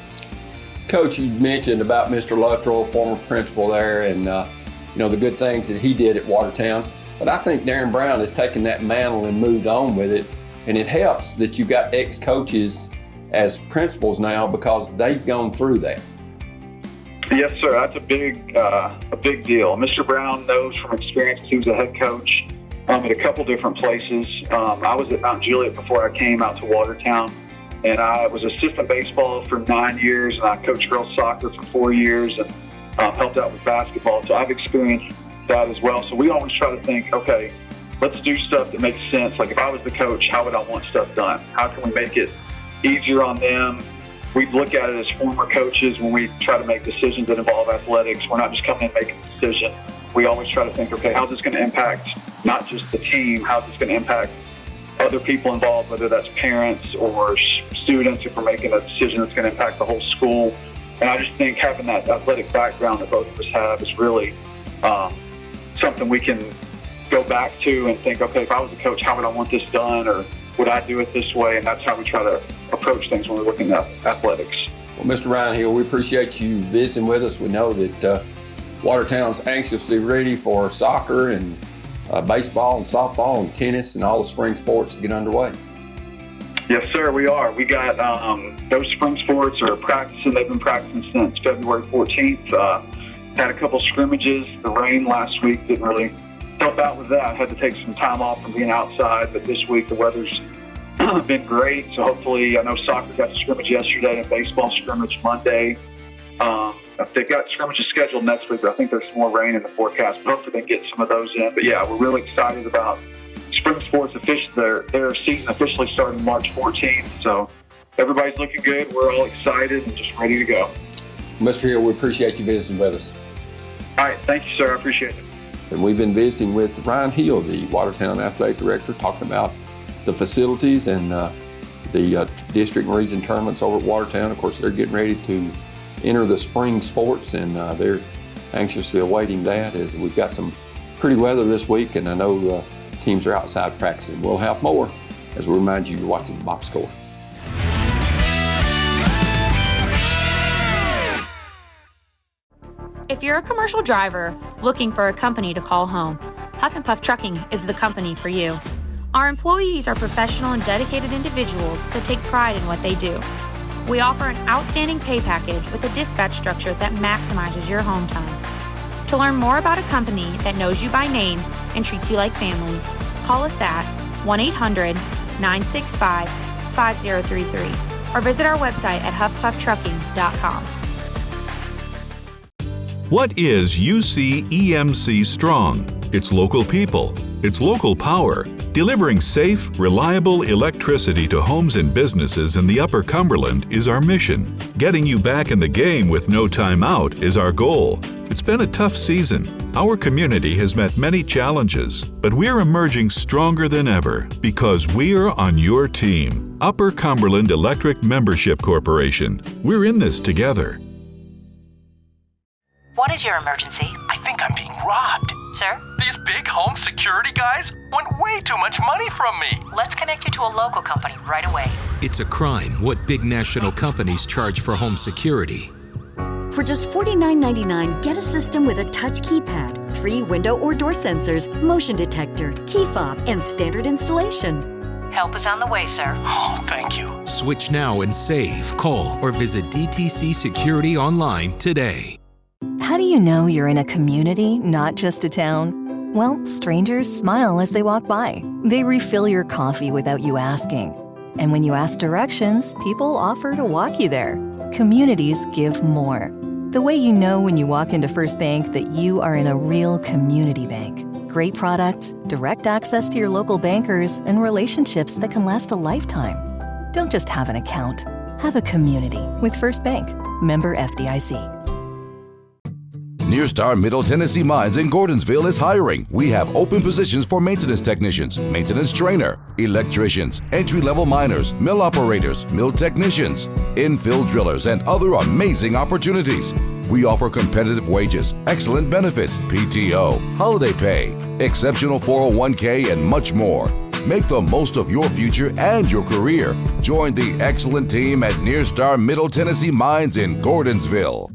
Coach, you mentioned about Mr. Luttrell, former principal there, and the good things that he did at Watertown. But I think Darren Brown has taken that mantle and moved on with it. And it helps that you've got ex-coaches as principals now because they've gone through that. Yes, sir. That's a big deal. Mr. Brown knows from experience. He was a head coach at a couple different places. I was at Mount Juliet before I came out to Watertown, and I was assistant baseball for 9 years, and I coached girls soccer for 4 years, and helped out with basketball. So I've experienced that as well. So we always try to think, okay, let's do stuff that makes sense. Like if I was the coach, how would I want stuff done? How can we make it easier on them? We look at it as former coaches when we try to make decisions that involve athletics. We're not just coming in and making a decision. We always try to think, okay, how's this going to impact not just the team? How's this going to impact other people involved, whether that's parents or students, if we're making a decision that's going to impact the whole school? And I just think having that athletic background that both of us have is really something we can go back to and think, okay, if I was a coach, how would I want this done? Or would I do it this way? And that's how we try to approach things when we're looking at athletics. Well, Mr. Ryan Hill, we appreciate you visiting with us. We know that Watertown's anxiously ready for soccer and baseball and softball and tennis and all the spring sports to get underway. Yes, sir, we are. We got those spring sports are practicing. They've been practicing since February 14th. Had a couple scrimmages. The rain last week didn't really help out with that. Had to take some time off from being outside, but this week the weather's been great. So hopefully, I know soccer got a scrimmage yesterday and baseball scrimmage Monday. They've got scrimmages scheduled next week, but I think there's some more rain in the forecast. But hopefully they get some of those in. But yeah, we're really excited about spring sports. Their season officially starting March 14th. So everybody's looking good. We're all excited and just ready to go. Mr. Hill, we appreciate you visiting with us. All right, thank you, sir. I appreciate it. And we've been visiting with Ryan Hill, the Watertown Athletic Director, talking about the facilities and the district and region tournaments over at Watertown. Of course, they're getting ready to enter the spring sports, and they're anxiously awaiting that as we've got some pretty weather this week, and I know teams are outside practicing. We'll have more as we remind you you're watching the Box Score. If you're a commercial driver looking for a company to call home, Huff and Puff Trucking is the company for you. Our employees are professional and dedicated individuals that take pride in what they do. We offer an outstanding pay package with a dispatch structure that maximizes your home time. To learn more about a company that knows you by name and treats you like family, call us at 1-800-965-5033 or visit our website at huffpufftrucking.com. What is UC EMC Strong? It's local people. It's local power. Delivering safe, reliable electricity to homes and businesses in the Upper Cumberland is our mission. Getting you back in the game with no time out is our goal. It's been a tough season. Our community has met many challenges, but we're emerging stronger than ever because we're on your team. Upper Cumberland Electric Membership Corporation. We're in this together. What is your emergency? I think I'm being robbed. Sir? These big home security guys want way too much money from me. Let's connect you to a local company right away. It's a crime what big national companies charge for home security. For just $49.99, get a system with a touch keypad, 3 window or door sensors, motion detector, key fob, and standard installation. Help is on the way, sir. Oh, thank you. Switch now and save. Call or visit DTC Security online today. How do you know you're in a community, not just a town? Well, strangers smile as they walk by. They refill your coffee without you asking. And when you ask directions, people offer to walk you there. Communities give more. The way you know when you walk into First Bank that you are in a real community bank. Great products, direct access to your local bankers, and relationships that can last a lifetime. Don't just have an account. Have a community with First Bank. Member FDIC. Nearstar Middle Tennessee Mines in Gordonsville is hiring. We have open positions for maintenance technicians, maintenance trainer, electricians, entry-level miners, mill operators, mill technicians, infill drillers, and other amazing opportunities. We offer competitive wages, excellent benefits, PTO, holiday pay, exceptional 401k, and much more. Make the most of your future and your career. Join the excellent team at Near Star Middle Tennessee Mines in Gordonsville.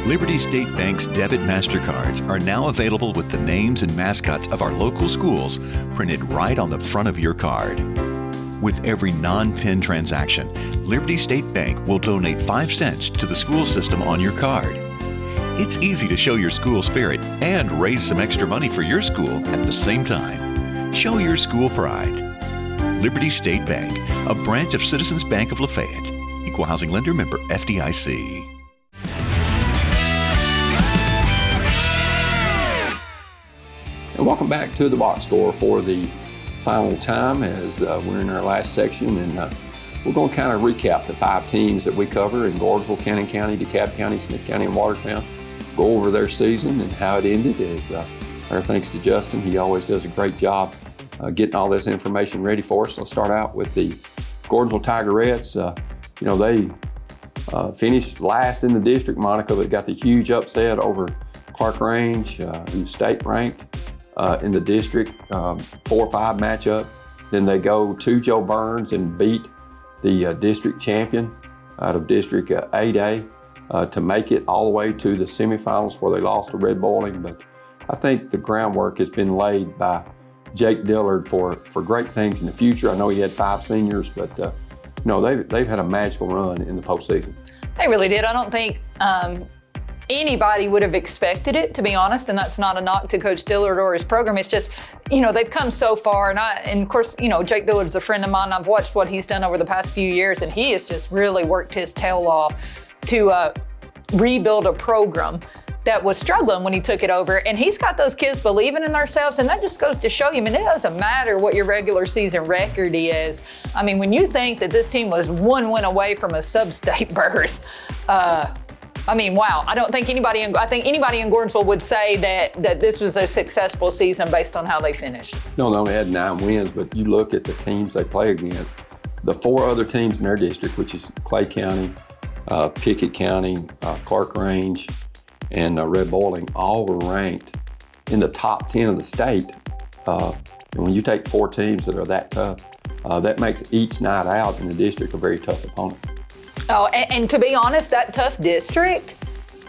Liberty State Bank's debit MasterCards are now available with the names and mascots of our local schools printed right on the front of your card. With every non-PIN transaction, Liberty State Bank will donate 5 cents to the school system on your card. It's easy to show your school spirit and raise some extra money for your school at the same time. Show your school pride. Liberty State Bank, a branch of Citizens Bank of Lafayette. Equal housing lender, member FDIC. And welcome back to the box score for the final time as we're in our last section, and we're going to kind of recap the 5 teams that we cover in Gordonsville, Cannon County, DeKalb County, Smith County, and Watertown. Go over their season and how it ended. As our thanks to Justin, he always does a great job getting all this information ready for us. Let's start out with the Gordonsville Tigerettes. They finished last in the district, Monica, but got the huge upset over Clark Range, who's state ranked in the district, 4-5 matchup. Then they go to Joe Burns and beat the district champion out of District 8A to make it all the way to the semifinals where they lost to Red Boiling. But I think the groundwork has been laid by Jake Dillard for great things in the future. I know he had 5 seniors, but they've had a magical run in the postseason. They really did. I don't think anybody would have expected it, to be honest, and that's not a knock to Coach Dillard or his program. It's just, they've come so far, and of course, Jake Dillard's a friend of mine. I've watched what he's done over the past few years, and he has just really worked his tail off to rebuild a program that was struggling when he took it over. And he's got those kids believing in themselves, and that just goes to show you, it doesn't matter what your regular season record is. When you think that this team was 1 win away from a sub-state berth, wow. I think anybody in Gordonsville would say that this was a successful season based on how they finished. No, they only had 9 wins, but you look at the teams they play against. The 4 other teams in their district, which is Clay County, Pickett County, Clark Range, and Red Boiling, all were ranked in the top 10 of the state. And when you take 4 teams that are that tough, that makes each night out in the district a very tough opponent. Oh, and to be honest, that tough district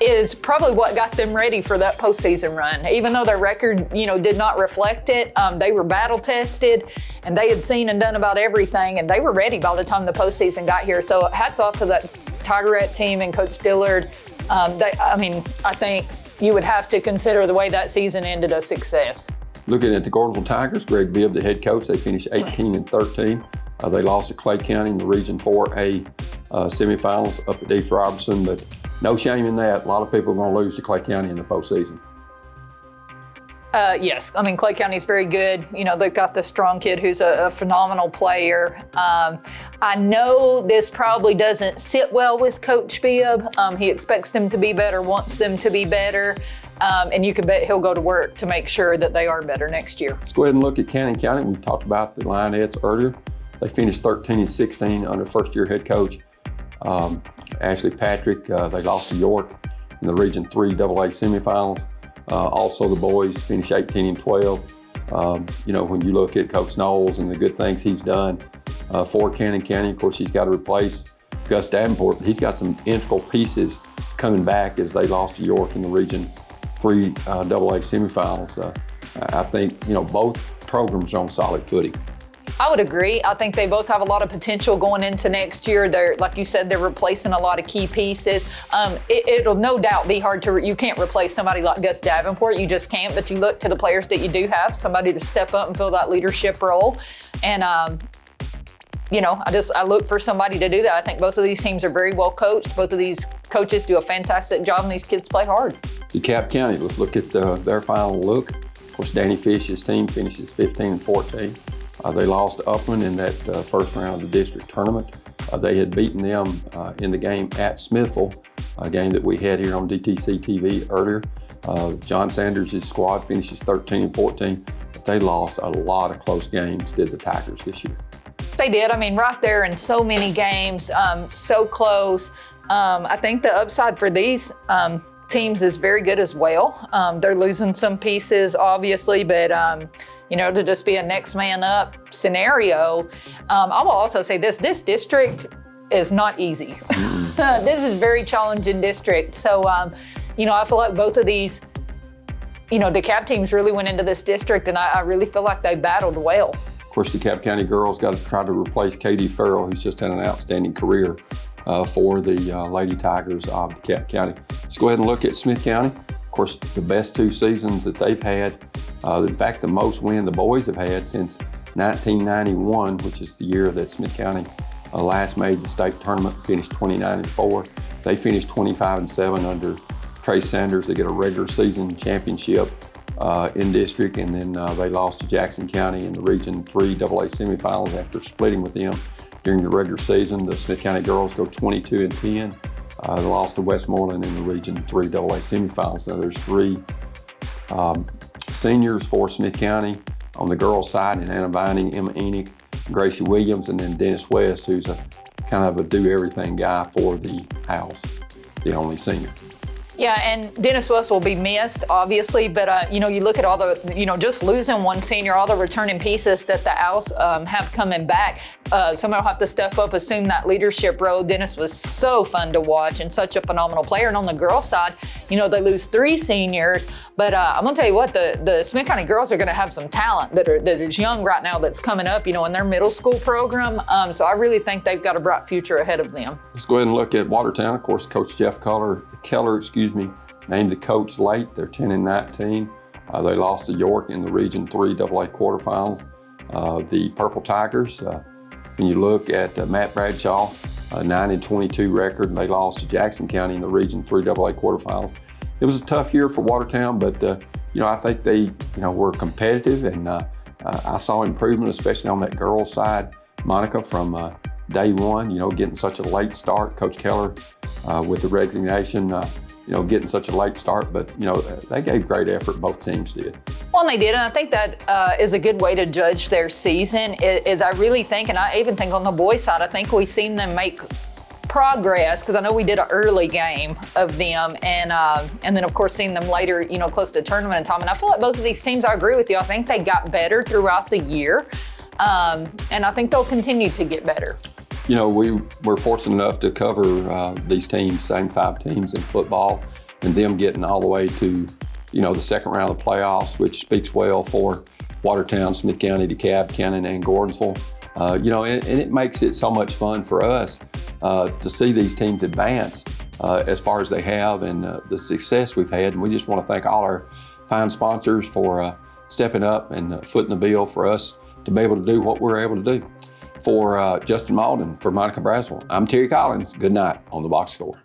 is probably what got them ready for that postseason run. Even though their record, did not reflect it, they were battle tested, and they had seen and done about everything, and they were ready by the time the postseason got here. So hats off to that Tigerette team and Coach Dillard. I think you would have to consider the way that season ended a success. Looking at the Gordonsville Tigers, Greg Bibb, the head coach, they finished 18-13. They lost to Clay County in the Region 4A semifinals up at Deef Robertson, but no shame in that. A lot of people are going to lose to Clay County in the postseason. Yes, Clay County's very good. They've got the strong kid who's a phenomenal player. I know this probably doesn't sit well with Coach Bibb. He expects them to be better, wants them to be better, and you can bet he'll go to work to make sure that they are better next year. Let's go ahead and look at Cannon County. We talked about the Lionettes earlier. They finished 13-16 under first-year head coach Ashley Patrick. They lost to York in the Region 3 AA semifinals. Also, the boys finished 18-12. When you look at Coach Knowles and the good things he's done for Cannon County, of course, he's got to replace Gus Davenport, but he's got some integral pieces coming back as they lost to York in the Region 3 AA semifinals. I think, both programs are on solid footing. I would agree. I think they both have a lot of potential going into next year. They're, like you said, they're replacing a lot of key pieces. It'll no doubt be hard you can't replace somebody like Gus Davenport. You just can't, but you look to the players that you do have, somebody to step up and fill that leadership role. And, I look for somebody to do that. I think both of these teams are very well coached. Both of these coaches do a fantastic job, and these kids play hard. DeKalb County, let's look at their final look. Of course, Danny Fish's team finishes 15-14. They lost to Upland in that first round of the district tournament. They had beaten them in the game at Smithville, a game that we had here on DTC TV earlier. John Sanders' squad finishes 13-14, but they lost a lot of close games, did the Tigers this year. They did. Right there in so many games, so close. I think the upside for these teams is very good as well. They're losing some pieces, obviously, but to just be a next man up scenario. I will also say this district is not easy. This is a very challenging district. So, I feel like both of these, DeKalb teams really went into this district, and I really feel like they battled well. Of course, DeKalb County girls got to try to replace Katie Farrell, who's just had an outstanding career for the Lady Tigers of DeKalb County. Let's go ahead and look at Smith County. Of course, the best 2 seasons that they've had. In fact, the most win the boys have had since 1991, which is the year that Smith County last made the state tournament, finished 29-4. They finished 25-7 under Trace Sanders. They get a regular season championship in district, and then they lost to Jackson County in the Region 3 AA semifinals after splitting with them during the regular season. The Smith County girls go 22-10. They lost to Westmoreland in the Region 3 AA semifinals. Now there's 3 seniors for Smith County on the girls' side, and Anna Vining, Emma Enoch, Gracie Williams, and then Dennis West, who's a kind of a do-everything guy for the house, the only senior. Yeah, and Dennis West will be missed, obviously, but you look at all the, just losing one senior, all the returning pieces that the Owls have coming back. Somebody will have to step up, assume that leadership role. Dennis was so fun to watch and such a phenomenal player. And on the girls' side, they lose 3 seniors, but I'm gonna tell you what, the Smith County girls are gonna have some talent that is young right now that's coming up, in their middle school program. So I really think they've got a bright future ahead of them. Let's go ahead and look at Watertown. Of course, Coach Jeff Keller, named the coach late. They're 10-19. They lost to York in the Region 3 AA quarterfinals. The Purple Tigers, when you look at Matt Bradshaw, 9-22 record. They lost to Jackson County in the Region 3 AA quarterfinals. It was a tough year for Watertown, but I think they were competitive, and I saw improvement, especially on that girls' side. Monica from day one, getting such a late start. Coach Keller with the resignation, getting such a late start, but they gave great effort, both teams did. Well, and they did, and I think that is a good way to judge their season, is I really think, and I even think on the boys' side, I think we've seen them make progress, because I know we did an early game of them, and then of course seeing them later, close to tournament time, and I feel like both of these teams, I agree with you, I think they got better throughout the year, and I think they'll continue to get better. We're fortunate enough to cover these teams, same 5 teams in football, and them getting all the way to, the second round of the playoffs, which speaks well for Watertown, Smith County, DeKalb, Cannon, and Gordonville. And it makes it so much fun for us to see these teams advance as far as they have, and the success we've had. And we just want to thank all our fine sponsors for stepping up and footing the bill for us to be able to do what we're able to do. For Justin Malden, for Monica Braswell, I'm Terry Collins. Good night on the Box Score.